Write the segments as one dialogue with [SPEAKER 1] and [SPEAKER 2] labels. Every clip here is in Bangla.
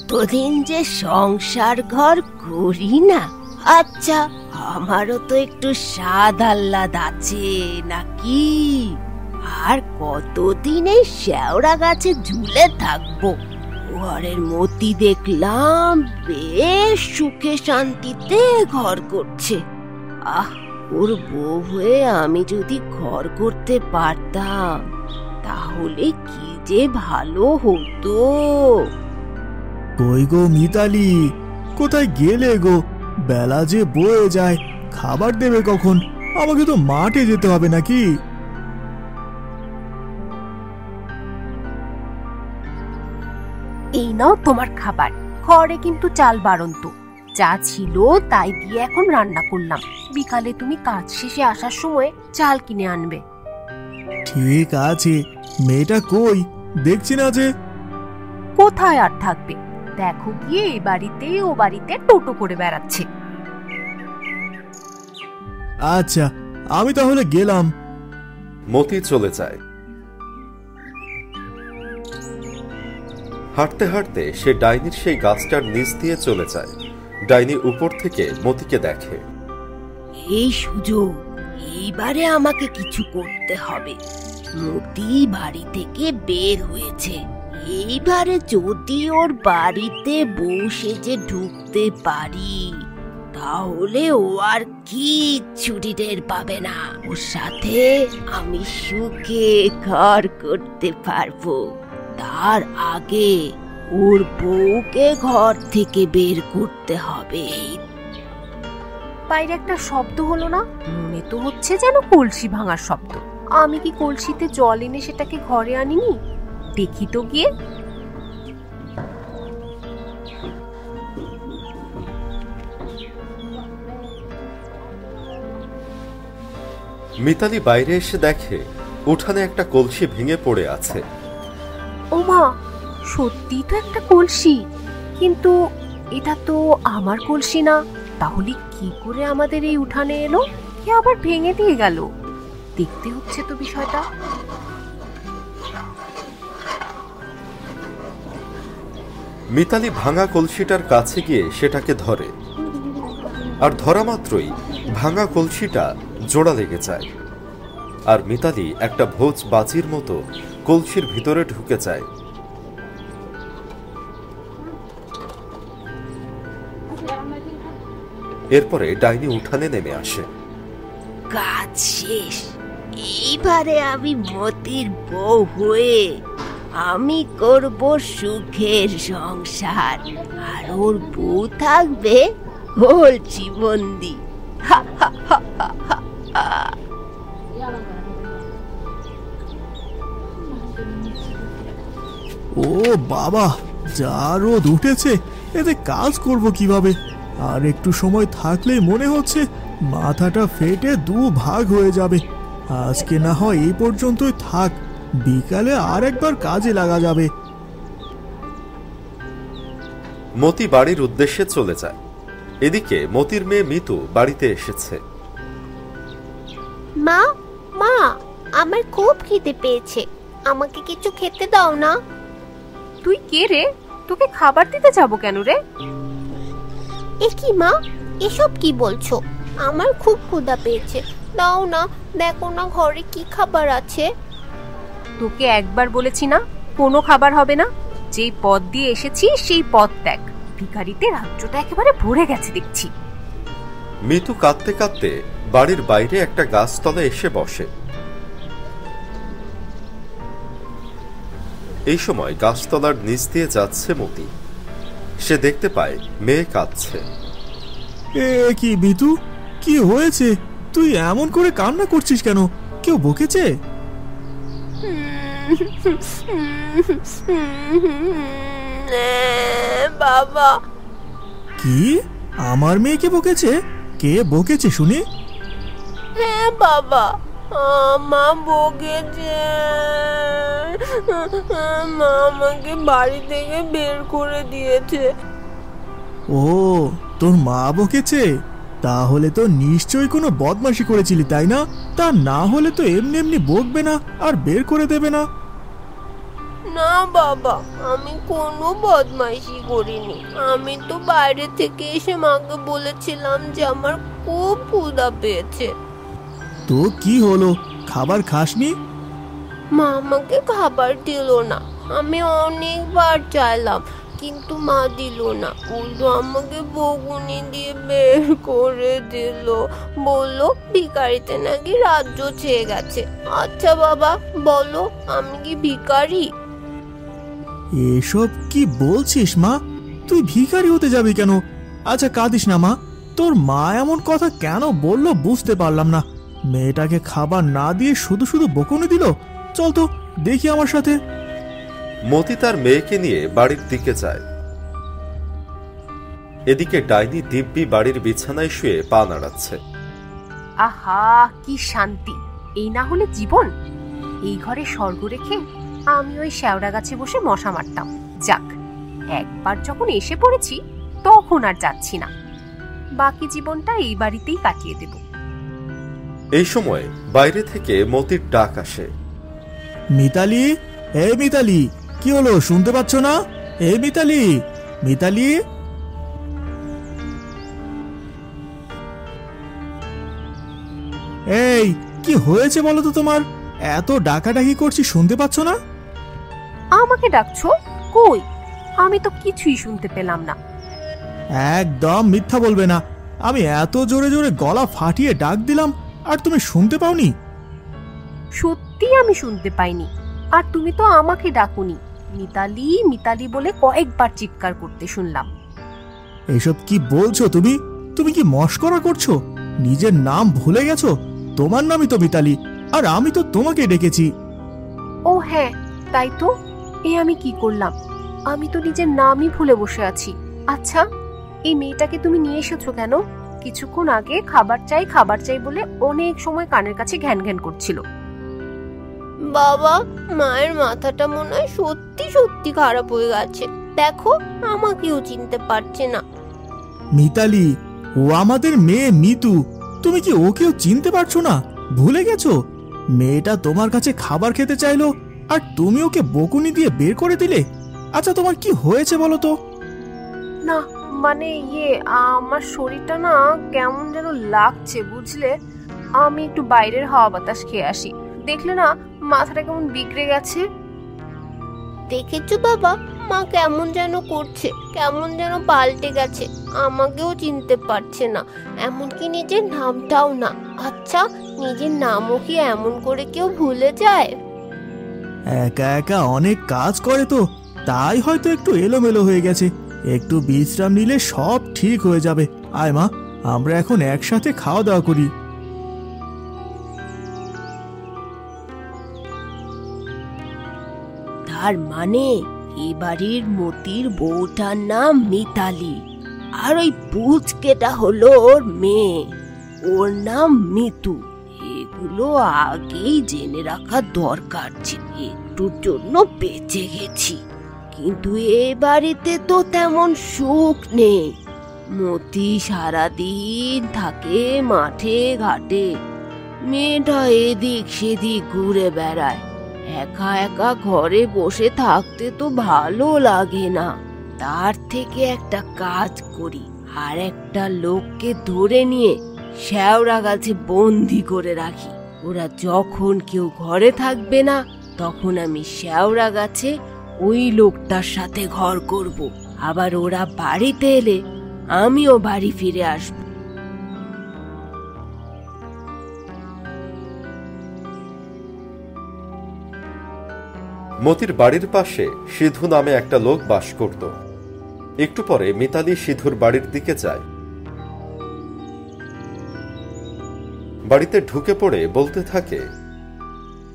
[SPEAKER 1] কতদিন যে সংসার ঘর করি না। আচ্ছা, আমারও তো একটু স্বাদ আহ্লাদ আছে নাকি? আর কতদিন এই শেওড়া গাছে ঝুলে থাকবো? ঘরের মতি দেখলাম বেশ সুখে শান্তিতে ঘর করছে। আহ, ওর বউ হয়ে আমি যদি ঘর করতে পারতাম তাহলে কি যে ভালো হতো।
[SPEAKER 2] কই গো মিতালি, কোথায় গেলে গো? বেলা যে বয়ে যায়, খাবার দেবে কখন? আমাকে তো মাঠে যেতে হবে নাকি?
[SPEAKER 3] এই নাও তোমার খাবার। ঘরে কিন্তু চাল বাড়ন্ত, যা ছিল তাই দিয়ে এখন রান্না করলাম। বিকালে তুমি কাজ শেষে আসার সময় চাল কিনে আনবে।
[SPEAKER 2] ঠিক আছে। মেয়েটা কই? দেখছি না যে।
[SPEAKER 3] কোথায় আর থাকবে? দেখো গিয়ে এই বাড়িতে ও বাড়িতে টোটো করে বেড়াচ্ছে।
[SPEAKER 2] আচ্ছা, আমি তাহলে গেলাম।
[SPEAKER 4] মতি চলে যায়। হাঁটতে হাঁটতে সে ডাইনির সেই গাছটার নিচ দিয়ে চলে যায়। ডাইনি উপর থেকে মতিকে দেখে।
[SPEAKER 1] এই সুযোগ, এইবারে আমাকে কিছু করতে হবে। মতি বাড়ি থেকে বের হয়েছে, এইবারে যদি ওর বাড়িতে বউ সেজে ঢুকতে পারি তাহলে ও আর কিচ্ছু টের পাবে না। ওর সাথে আমি সুখে ঘর করতে পারবো। তার আগে ওর বউকে ঘর থেকে বের করতে হবে।
[SPEAKER 3] বাইরে একটা শব্দ হলো না? মনে তো হচ্ছে যেন কলসি ভাঙার শব্দ। আমি কি কলসিতে জল এনে সেটাকে ঘরে আনিনি? দেখি তো গিয়ে।
[SPEAKER 4] মিতালি বাইরে এসে দেখে উঠানে একটা কলসি ভেঙে পড়ে আছে।
[SPEAKER 3] ও মা, সত্যি তো একটা কলসি, কিন্তু এটা তো আমার কলসি না। তাহলে কি করে আমাদের এই উঠানে এলো? কে আবার ভেঙে দিয়ে গেল? দেখতে হচ্ছে তো বিষয়টা।
[SPEAKER 4] মিতালি ভাঙা কলসিটার কাছে গিয়ে সেটাকে ধরে, আর ধরা মাত্রই ভাঙা কলসিটা জোড়া লেগে যায়। আর মিতালি একটা ভোজ বাজির মতো কলসির ভিতরে ঢুকে যায়। এরপরে ডাইনি উঠানে নেমে আসে।
[SPEAKER 1] কাজ শেষ। এইবারে আমি মতির বউ হয়ে আমি করব সুখের সংসার, আর ওর বউ থাকবে কলসি বন্দি।
[SPEAKER 2] ও বাবা, যা রোদ উঠেছে, এতে কাজ করব কিভাবে? আর একটু সময় থাকলেই মনে হচ্ছে মাথাটা ফেটে দু ভাগ হয়ে যাবে। আজকে না হয় এই পর্যন্তই থাক, বিকালে আর একবার কাজে লাগা যাবে।
[SPEAKER 4] মতি বাড়ির উদ্দেশ্যে চলে যায়। এদিকে মতির মেয়ে মিতু বাড়িতে এসেছে।
[SPEAKER 5] মা, মা, আমার খুব খিদে পেয়েছে, আমাকে কিছু খেতে দাও না।
[SPEAKER 3] তুই কে রে? তোকে খাবার দিতে যাবো কেন রে?
[SPEAKER 5] এ কি মা, এসব কি বলছো? আমার খুব ক্ষুধা পেয়েছে, দাও না। দেখো না ঘরে কি খাবার আছে।
[SPEAKER 3] তোকে একবার বলেছি না কোনো খাবার হবে না? যেই পথ দিয়ে এসেছি সেই পথ ত্যাগ। ভিখারিতে রাজ্যটা একেবারে ভরে গেছে দেখছি।
[SPEAKER 4] মিতু কাঁদতে কাঁদতে বাড়ির বাইরে একটা গাছতলায় এসে বসে। এই সময় গাছতলার নিচ দিয়ে যাচ্ছে মতি। সে দেখতে পায় মেয়ে কাঁদছে।
[SPEAKER 2] এ কি বিতু, কি হয়েছে? তুই এমন করে কান্না করছিস কেন? কেউ বকেছে?
[SPEAKER 5] বাবা।
[SPEAKER 2] কি? আমার মেয়েকে বকেছে? কে বকেছে শুনি?
[SPEAKER 5] হ্যাঁ বাবা, মা বকেছে। মা আমাকে বাড়ি থেকে বের করে দিয়েছে।
[SPEAKER 2] ও, তোর মা বকেছে? তাহলে তো নিশ্চয়ই কোনো বদমাশি করেছিলি, তাই না? তা না হলে তো এমনি এমনি বকবে না আর বের করে দেবে না।
[SPEAKER 5] না বাবা, আমি কোনো বদমাইশি করিনি। আমি তো বাইরে থেকে এসে মাকে বলেছিলাম যে আমার খুব ক্ষুধা পেয়েছে।
[SPEAKER 2] তো কি হলো, খাবার খাসনি?
[SPEAKER 5] মা আমাকে খাবার দিল না। আমি অনেকবার চাইলাম, কিন্তু মা দিল না। উল্টো আমাকে বকুনি দিয়ে বের করে দিল। বলল ভিখারিতে নাকি রাজ্য ছেয়ে গেছে। আচ্ছা বাবা, বলো আমি কি ভিখারি?
[SPEAKER 2] এসব কি বলছিস মা? তুই ভিখারি হতে যাবি কেন? আচ্ছা কাঁদিস না মা, তোর মা এমন কথা কেন বললো বুঝতে পারলাম না। মেয়েটাকে খাবার না দিয়ে শুধু শুধু বকুনি দিল। চল তো দেখি আমার সাথে।
[SPEAKER 4] মতি তার মেয়েকে নিয়ে বাড়ির দিকে যায়। এদিকে ডাইনি দিব্যি বাড়ির বিছানায় শুয়ে পা নাড়াচ্ছে।
[SPEAKER 3] আহা, কি শান্তি! এই না হলে জীবন। এই ঘরে স্বর্গ রেখে আমি ওই শ্যাওড়া গাছে বসে মশা মারতাম। যাক, একবার যখন এসে পড়েছি তখন আর যাচ্ছি না। বাকি জীবনটা এই বাড়িতেই কাটিয়ে দেব।
[SPEAKER 4] এই সময় বাইরে থেকে মতির ডাক আসে।
[SPEAKER 2] মিতালি, এই মিতালি, কি হলো শুনতে পাচ্ছ না? এই মিতালি, মিতালি। এই কি হয়েছে বলো তো তোমার? এত ডাকাডাকি করছি শুনতে পাচ্ছ না?
[SPEAKER 3] আমাকে ডাকছো? কই, আমি তো কিছুই শুনতে পেলাম না।
[SPEAKER 2] একদম মিথ্যা বলবে না। আমি এত জোরে জোরে গলা ফাটিয়ে ডাক দিলাম আর তুমি শুনতে পাওনি?
[SPEAKER 3] সত্যি আমি শুনতে পাইনি। আর তুমি তো আমাকে ডাকুনি। মিতালি মিতালি বলে কয়েকবার চিৎকার করতে শুনলাম।
[SPEAKER 2] এসব কি বলছো তুমি? তুমি কি মস্করা করছো? নিজের নাম ভুলে গেছো? তোমার নামই তো মিতালি, আর আমি তো তোমাকে ডেকেছি।
[SPEAKER 3] ও হ্যাঁ, তাই তো। এ আমি কি করলাম? আমি তো নিজের নামই ভুলে বসে আছি। আচ্ছা, এই মেয়েটাকে তুমি নিয়ে এসেছো কেন? কিছুক্ষণ আগে খাবার চাই খাবার চাই বলে অনেক সময় কানের কাছে ঘ্যান ঘ্যান করছিল।
[SPEAKER 5] বাবা, মায়ের মাথাটা মনে হয় সত্যি সত্যি খারাপ হয়ে গেছে। দেখো, আমাকেও চিনতে পারছে না।
[SPEAKER 2] মিতালি, ও আমাদের মেয়ে মিতু। তুমি কি ওকেও চিনতে পারছো না? ভুলে গেছো? মেয়েটা তোমার কাছে খাবার খেতে চাইলো আর তুমি ওকে বকুনি দিয়ে বের করে দিলে। আচ্ছা তোমার কি হয়েছে বলো তো?
[SPEAKER 3] না মানে আমার শরীরটা না কেমন যেন লাগছে, বুঝলে। আমি একটু বাইরের হাওয়া বাতাস খেয়ে আসি। দেখলে না মাথাটা কেমন বিগড়ে গেছে।
[SPEAKER 5] দেখেছো বাবা, মা কেমন যেন করছে, কেমন যেন পাল্টে গেছে। আমাকেও চিনতে পারছে না, এমনকি নিজের নামটাও না। আচ্ছা, নিজের নামও কি এমন করে কেউ ভুলে যায়?
[SPEAKER 2] একা একা অনেক কাজ করে তো, তাই হয়তো একটু এলোমেলো হয়ে গেছে। একটু বিশ্রাম নিলে সব ঠিক হয়ে যাবে। আয় মা, আমরা এখন একসাথে খাওয়া দাওয়া করি।
[SPEAKER 1] তার মানে এ বাড়ির মতির বউটার নাম মিতালি, আর ওই পুচকেটা হলো ওর মেয়ে, ওর নাম মিতু। এগুলো আগেই জেনে রাখা দরকার ছিল, একটুর জন্য বেঁচে গেছি। কিন্তু এ বাড়িতে তো তেমন সুখ নেই। মতি সারাদিন থাকে মাঠে ঘাটে, মেয়েটা এদিক সেদিক ঘুরে বেড়ায়। একা একা ঘরে বসে থাকতে তো ভালো লাগে না। তার থেকে একটা কাজ করি, আর একটা লোককে ধরে নিয়ে শ্যাওড়া গাছে বন্দি করে রাখি। ওরা যখন কেউ ঘরে থাকবে না, তখন আমি শ্যাওড়া গাছে ওই লোকটার সাথে ঘর করব। আবার ওরা বাড়িতে এলে আমিও বাড়ি ফিরে আসব।
[SPEAKER 4] মতির বাড়ির পাশে সিধু নামে একটা লোক বাস করত। একটু পরে মিতালি সিধুর বাড়ির দিকে যায়। বাড়িতে ঢুকে পড়ে বলতে থাকে,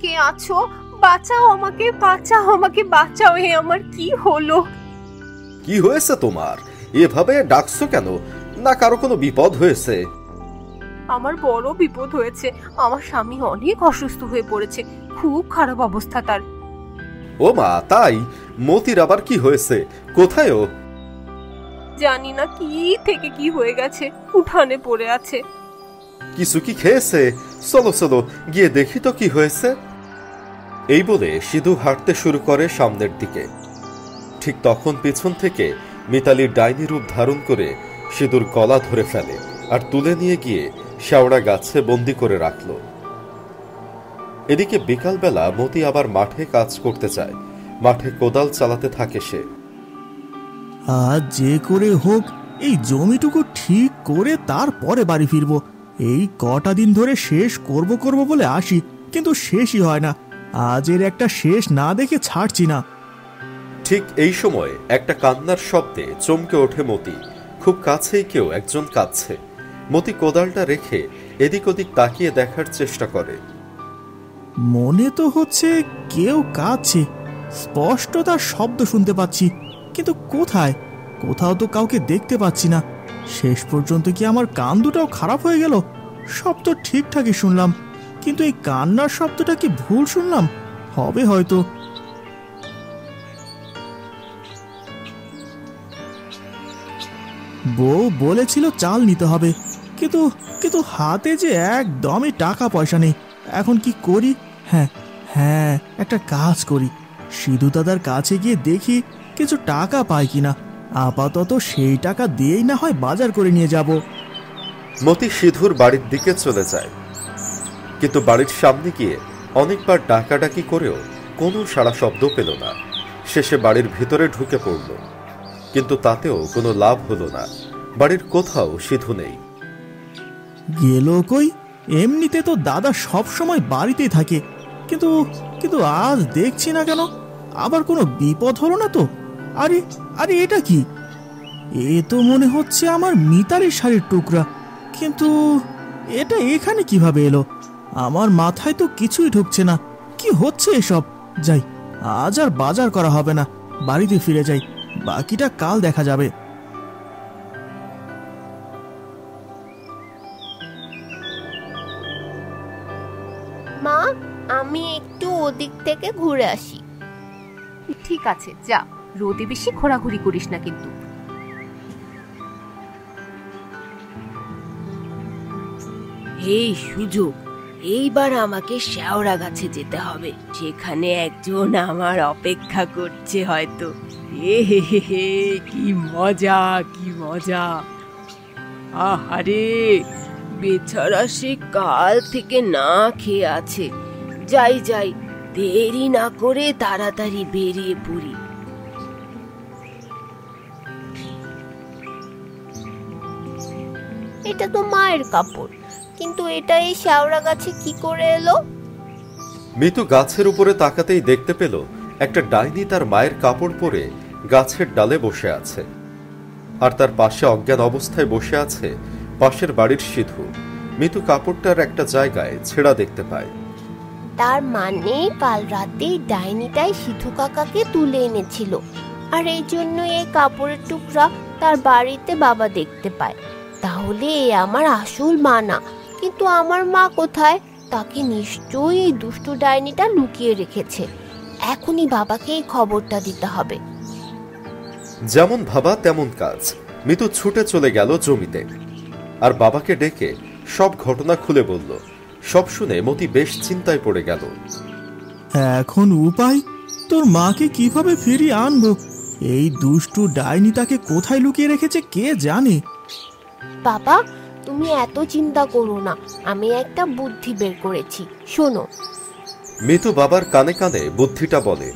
[SPEAKER 3] কে আছো? বাঁচাও আমাকে, বাঁচাও আমাকে, বাঁচাও। এ আমার কি হলো?
[SPEAKER 4] কি হয়েছে তোমার? এভাবে ডাকছো কেন? না কারো কোনো বিপদ হয়েছে?
[SPEAKER 3] আমার বড় বিপদ হয়েছে। আমার স্বামী অনেক অসুস্থ হয়ে পড়েছে, খুব খারাপ অবস্থা তার।
[SPEAKER 4] ও মা, তাই? মতির আবার কি হয়েছে? কোথায় ও?
[SPEAKER 3] জানি না কি থেকে কি হয়ে গেছে, উঠানে পড়ে আছে।
[SPEAKER 4] কিছু কি খেয়েছে? চলো চলো গিয়ে দেখি তো কি হয়েছে। এই বলে সিধু হাঁটতে শুরু করে সামনের দিকে। ঠিক তখন পিছন থেকে মিতালির ডাইনি রূপ ধারণ করে সিধুর গলা ধরে ফেলে আর তুলে নিয়ে গিয়ে শেওড়া গাছে বন্দি করে রাখল। এদিকে বিকালবেলা মতি আবার মাঠে কাজ করতে চায়। মাঠে কোদাল চালাতে থাকে সে।
[SPEAKER 2] আজ যে করে হোক এই জমিটুকু ঠিক করে তারপরে বাড়ি ফিরবো। এই কটা দিন ধরে শেষ করব বলে আসি, কিন্তু শেষই হয় না। আজ এর একটা শেষ না দেখে ছাড়ছি না।
[SPEAKER 4] ঠিক এই সময় একটা কান্নার শব্দে চমকে ওঠে মতি। খুব কাছেই কেউ একজন কাঁদছে। মতি কোদালটা রেখে এদিক ওদিক তাকিয়ে দেখার চেষ্টা করে।
[SPEAKER 2] মনে তো হচ্ছে কেউ কাঁদছে, স্পষ্ট তার শব্দ শুনতে পাচ্ছি, কিন্তু কোথায়? কোথাও তো কাউকে দেখতে পাচ্ছি না। শেষ পর্যন্ত কি আমার কান দুটাও খারাপ হয়ে গেল? সব তো ঠিকঠাকই শুনলাম, কিন্তু এই কান্নার শব্দটা কি ভুল শুনলাম? হবে হয়তো। বউ বলেছিল চাল নিতে হবে, কিন্তু কিন্তু হাতে যে একদমই টাকা পয়সা নেই। এখন কি করি? হ্যাঁ, একটা কাজ করি। সিধু দাদার কাছে গিয়ে দেখি কিছু টাকা পাই কিনা। আপাতত সেই টাকা দিয়েই না হয় বাজার করে নিয়ে যাব।
[SPEAKER 4] মতি সিধুর বাড়ির দিকে চলে যায়, কিন্তু বাড়ির সামনে গিয়ে অনেকবার ডাকাডাকি করেও কোনো সাড়া শব্দ পেল না। শেষে বাড়ির ভিতরে ঢুকে পড়ল, কিন্তু তাতেও কোনো লাভ হলো না। বাড়ির কোথাও সিধু নেই।
[SPEAKER 2] গেল কই? এমনিতে তো দাদা সব সময় বাড়িতেই থাকে, কিন্তু কিন্তু আজ দেখছি না কেন? আবার কোনো বিপদ হলো না তো? আরে আরে এটা কি? এ তো মনে হচ্ছে আমার মিতালির শাড়ির টুকরা, কিন্তু এটা এখানে কিভাবে এলো? আমার মাথায় তো কিছুই ঢুকছে না। কি হচ্ছে এসব? যাই, আজ আর বাজার করা হবে না, বাড়িতে ফিরে যাই। বাকিটা কাল দেখা যাবে।
[SPEAKER 5] মা, আমি একটু ওদিক থেকে ঘুরে আসি।
[SPEAKER 3] ঠিক আছে, যা। রোদে বেশি ঘোরাঘুরি করিস না কিন্তু।
[SPEAKER 1] এই সুযোগ, এইবার আমাকে শেওড়া গাছে যেতে হবে। সেখানে একজন আমার অপেক্ষা করছে হয়তো। হে, কি মজা, কি মজা! আহারে, বেচারা সে কাল থেকে না খেয়ে আছে। যাই, দেরি না করে তাড়াতাড়ি বেরিয়ে পড়ি।
[SPEAKER 5] এটা তো মায়ের কাপড়, কিন্তু এটা এই শেওড়া গাছে কি করে এলো?
[SPEAKER 4] মিতু গাছের উপরে তাকাতেই দেখতে পেল একটা ডাইনি তার মায়ের কাপড় পরে গাছের ডালে বসে আছে, আর তার পাশে অজ্ঞান অবস্থায় বসে আছে পাশের বাড়ির সিধু। মিতু কাপড়টার একটা জায়গায় ছেঁড়া দেখতে পায়।
[SPEAKER 5] তার মানে কাল রাতেই ডাইনিটাই সিধু কাকাকে তুলে এনেছিল, আর এই জন্য এই কাপড়ের টুকরা তার বাড়িতে বাবা দেখতে পায়। তাহলে এ আমার আসল মা না, কিন্তু আমার মা কোথায়? তাকে নিশ্চয়ই এই দুষ্টু ডাইনিটা লুকিয়ে রেখেছে। এখনই বাবাকে এই খবরটা দিতে হবে।
[SPEAKER 4] যেমন ভাবা তেমন কাজ। মিতু ছুটে চলে গেল জমিতে, আর বাবাকে ডেকে সব ঘটনা খুলে বলল। সব শুনে মতি বেশ চিন্তায় পড়ে গেল।
[SPEAKER 2] এখন উপায়? তোর মাকে কিভাবে ফিরিয়ে আনবো? এই দুষ্টু ডাইনি তাকে কোথায় লুকিয়ে রেখেছে কে জানে।
[SPEAKER 5] বাবা, তুমি এত চিন্তা করো না, আমি একটা বুদ্ধি বের করেছি, শোনো।
[SPEAKER 4] মিতু বাবার কানে কানে বুদ্ধিটা বলে।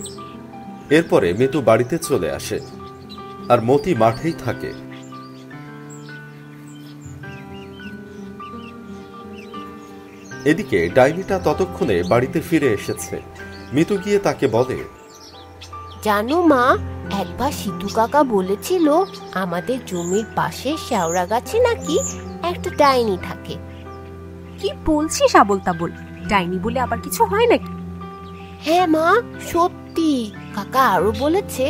[SPEAKER 4] এরপরে মিতু বাড়িতে চলে আসে, আর মতি মাঠেই থাকে। এদিকে ডাইনিটা ততক্ষণে বাড়িতে ফিরে এসেছে। মিতু গিয়ে তাকে বলে,
[SPEAKER 5] জানো মা, একবার সিধু কাকা বলেছিল আমাদের জমির পাশে শেওড়া গাছে নাকি একটা ডাইনি থাকে।
[SPEAKER 3] কি বলছিস আবোল তাবোল? ডাইনি বলে আবার কিছু হয় নাকি?
[SPEAKER 5] হ্যাঁ মা, সত্যি। কাকা আরো বলেছে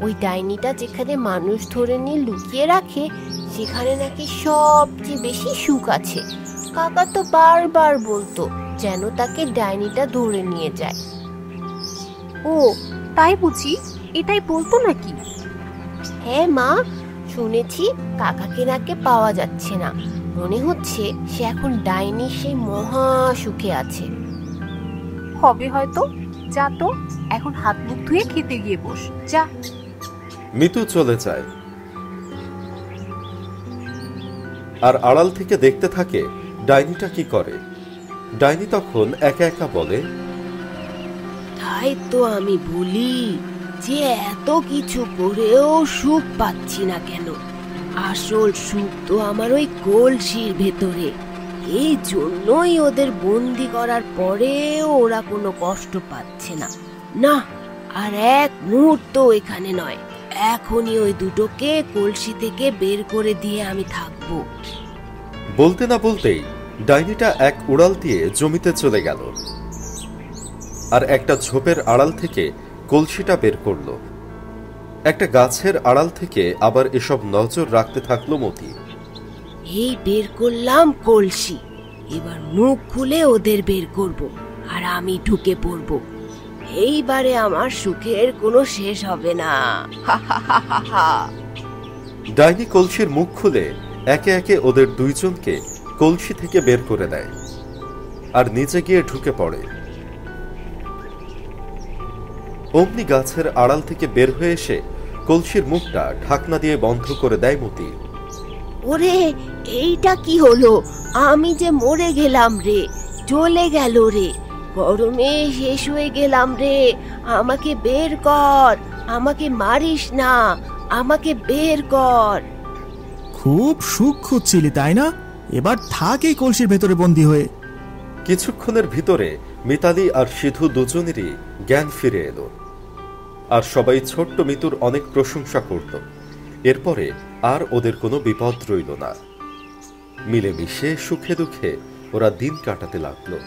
[SPEAKER 5] ওই ডাইনিটা যেখানে মানুষ ধরে নিয়ে লুকিয়ে রাখে সেখানে নাকি সবচেয়ে বেশি সুখ আছে। কাকা তো বারবার বলতো যেন তাকে ডাইনিটা ধরে নিয়ে যায়।
[SPEAKER 3] ও তাই বুঝি? এটাই বলতো নাকি?
[SPEAKER 5] হ্যাঁ মা, শুনেছি কাকাকে নাকি পাওয়া যাচ্ছে না। মনে হচ্ছে সে এখন ডাইনি সেই মহা সুখে আছে।
[SPEAKER 3] হবে হয়তো। যা তো, এখন হাত মুখ ধুয়ে খেতে গিয়ে বস, যা।
[SPEAKER 4] মিতু চলে যায় আর আড়াল থেকে দেখতে থাকে ডাইনিটা কি করে। ডাইনি তখন একা একা বলে,
[SPEAKER 1] তাই তো আমি বলি যে এত কিছু করেও সুখ পাচ্ছি না কেন। আসল সুখ তো আমার ওই কলসির ভেতরে। এই জন্যই ওদের বন্দি করার পরেও ওরা কোনো কষ্ট পাচ্ছে না। না, আর এক মুহূর্ত এখানে নয়, এখনই ওই দুটোকে কলসি থেকে বের করে দিয়ে আমি থাকবো।
[SPEAKER 4] বলতে না বলতেই ডাইনিটা এক উড়াল দিয়ে জমিতে চলে গেল আর একটা ঝোপের আড়াল থেকে কলসিটা বের করলো। একটা গাছের আড়াল থেকে আবার এসব নজর রাখতে থাকলো মতি।
[SPEAKER 1] এই বের করলাম কলসি, এবার মুখ খুলে ওদের বের করব আর আমি ঢুকে পড়ব। এইবারে আমার সুখের কোনো শেষ হবে না।
[SPEAKER 4] ডাইনি কলসির মুখ খুলে একে একে ওদের দুইজনকে কলসি থেকে বের করে দেয় আর নিচে গিয়ে ঢুকে পড়ে। অমনি গাছের আড়াল থেকে বের হয়ে এসে কলসির মুখটা ঢাকনা দিয়ে বন্ধ করে দেয় মতি।
[SPEAKER 1] ওরে, এইটা কি হলো? আমি যে মরে গেলাম রে, চলে গেল রে, গরমে শেষ হয়ে গেলাম রে। আমাকে বের কর, আমাকে মারিস না, আমাকে বের কর।
[SPEAKER 2] খুব সুখ খুঁজছিলি তাই না? এবার থাক এই কলসির ভেতরে বন্দি হয়ে।
[SPEAKER 4] কিছুক্ষণের ভিতরে মিতালি আর সিধু দুজনেরই জ্ঞান ফিরে এলো আর সবাই ছোট্ট মিতুর অনেক প্রশংসা করত। এরপরে আর ওদের কোনো বিপদ রইল না। মিলেমিশে সুখে দুঃখে ওরা দিন কাটাতে লাগলো।